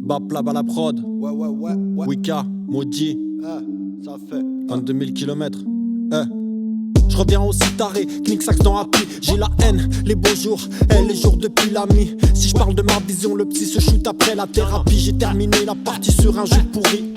Bap la prod. Ouais. Wika, Maudit. Ça fait 22 000 km. Je reviens aussi taré, Knick-Sax dans Happy. J'ai la haine, les beaux jours, les jours depuis la nuit. Si je parle de ma vision, le psy se shoot après la thérapie. J'ai terminé la partie sur un jus pourri.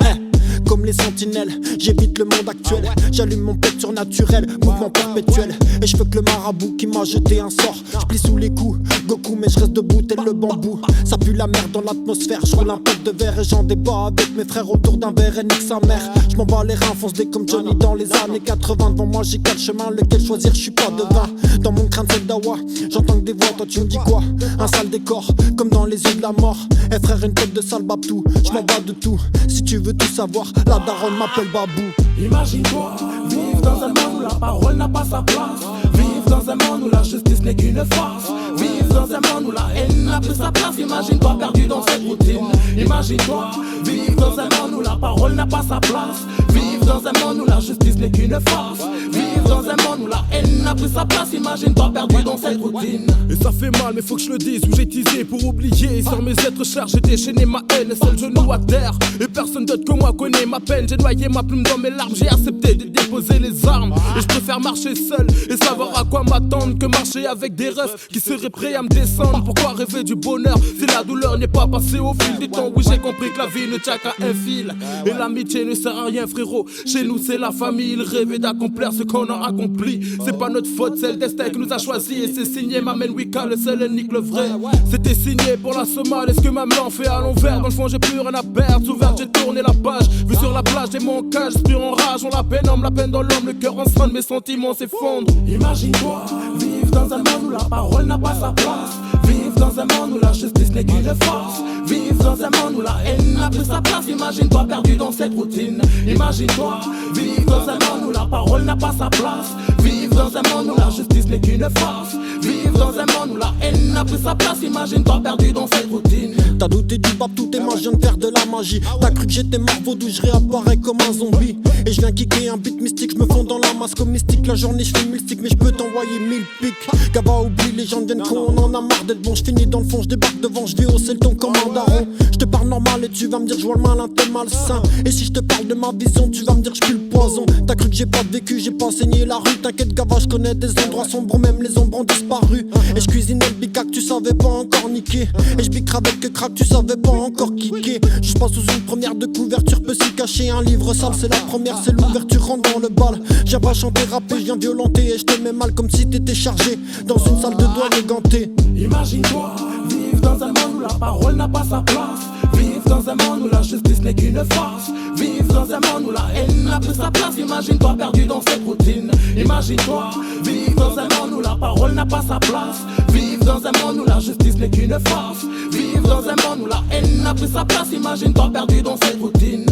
Comme les sentinelles, j'évite le monde actuel. J'allume mon pet surnaturel, mouvement perpétuel. Et je veux que le marabout qui m'a jeté un sort. Je plie sous les coups, Goku, mais je reste debout tel le bambou. Ça pue la merde dans l'atmosphère. Je roule un pote de verre et j'en débat avec mes frères autour d'un verre et nique sa mère. Je m'en bats les reins, fonce des comme Johnny dans les années 80. Devant moi j'ai 4 chemins, lequel choisir, je suis pas devin. Dans mon crâne c'est dawa, j'entends que des voix, toi tu me dis quoi? Un sale décor, comme dans les yeux de la mort. Eh frère, une tête de sale babtou, je m'en bats de tout. Si tu veux tout savoir, la daronne m'appelle Babou. Imagine-toi, vivre dans un monde où la parole n'a pas sa place. Vivre dans un monde où la justice n'est qu'une farce. Vivre dans un monde où la haine n'a plus sa place. Imagine-toi perdu dans cette routine. Imagine-toi, vivre dans un monde où la parole n'a pas sa place. Vivre dans un monde où la justice n'est qu'une farce. Vivre dans un monde où la haine n'a plus sa place. Imagine-toi perdu dans cette routine. Et ça fait mal mais faut que je le dise, où j'ai teasé pour oublier. Sans mes êtres chers j'ai déchaîné ma haine. Seul genou à terre, et personne d'autre que moi connaît ma peine. J'ai noyé ma plume dans mes larmes, j'ai accepté de déposer les armes. Et je préfère marcher seul et savoir à quoi m'attendre que marcher avec des refs qui seraient prêts à me descendre. Pourquoi rêver du bonheur si la douleur n'est pas passée au fil du temps? Oui, j'ai compris que la vie ne tient qu'à un fil. Et l'amitié ne sert à rien, frérot. Chez nous c'est la famille, il rêvait d'accomplir ce qu'on a accompli. C'est pas notre faute, c'est le destin qui nous a choisi. Et c'est signé Mamen Wika, le seul et unique, le vrai. C'était signé pour la Somalie, est-ce que ma main fait à l'envers? Dans le fond j'ai plus rien à perdre, ouvert j'ai tourné la page. Vu sur la plage j'ai mon cage, j'spire en rage. On la peine homme, la peine dans l'homme, le cœur en sonne, mes sentiments s'effondrent. Imagine-toi, vivre dans un monde où la parole n'a pas sa place. Vivre dans un monde où la justice n'est qu'une farce. Vivre dans un monde où la haine n'a plus sa place. Imagine-toi perdu dans cette routine. Imagine-toi, vivre dans un monde où la parole n'a pas sa place. Vivre dans un monde où la justice n'est qu'une farce. Vivre dans un monde où la haine n'a plus sa place. Imagine-toi perdu dans cette routine. T'as douté du pape, tout est magie, je viens de faire de la magie. T'as cru que j'étais mort vaudou, je réapparais comme un zombie. Et je viens kicker un beat mystique, je me fonds dans la masse comme mystique. La journée je fais 1000 sticks, mais je peux t'envoyer 1000 pics. Gaba oublie, les gens deviennent cons, on en a marre d'être bon. Je finis dans le fond, je débarque devant, je vais hausser le ton comme un daron. Je te parle normal et tu vas me dire je vois le malin, t'es malsain. Et si je te parle de ma vision, tu vas me dire je pue le poison. T'as cru que j'ai pas vécu, j'ai pas enseigné la rue. T'inquiète Gaba, je connais des endroits sombres, même les ombres ont disparu. Et je cuisinais le bicac, tu savais pas encore niquer. Et je bicre avec que crack, tu savais pas encore kicker. Je passe sous une première de couverture, peut s'y cacher un livre sale. C'est la première, c'est l'ouverture, rentre dans le bal. J'viens pas chanter, rapper, j'viens violenter. Et je te mets mal comme si t'étais chargé dans une salle de douane égantée. Imagine-toi, vivre dans un monde où la parole n'a pas sa place. Vivre dans un monde où la justice n'est qu'une farce. Vivre dans un monde où la haine n'a plus sa place. Imagine-toi perdu dans cette routine. Imagine-toi, vivre dans un monde où la parole n'a pas sa place. Vivre dans un monde où la justice n'est qu'une farce. Vivre dans un monde où la haine n'a plus sa place. Imagine-toi perdu dans cette routine.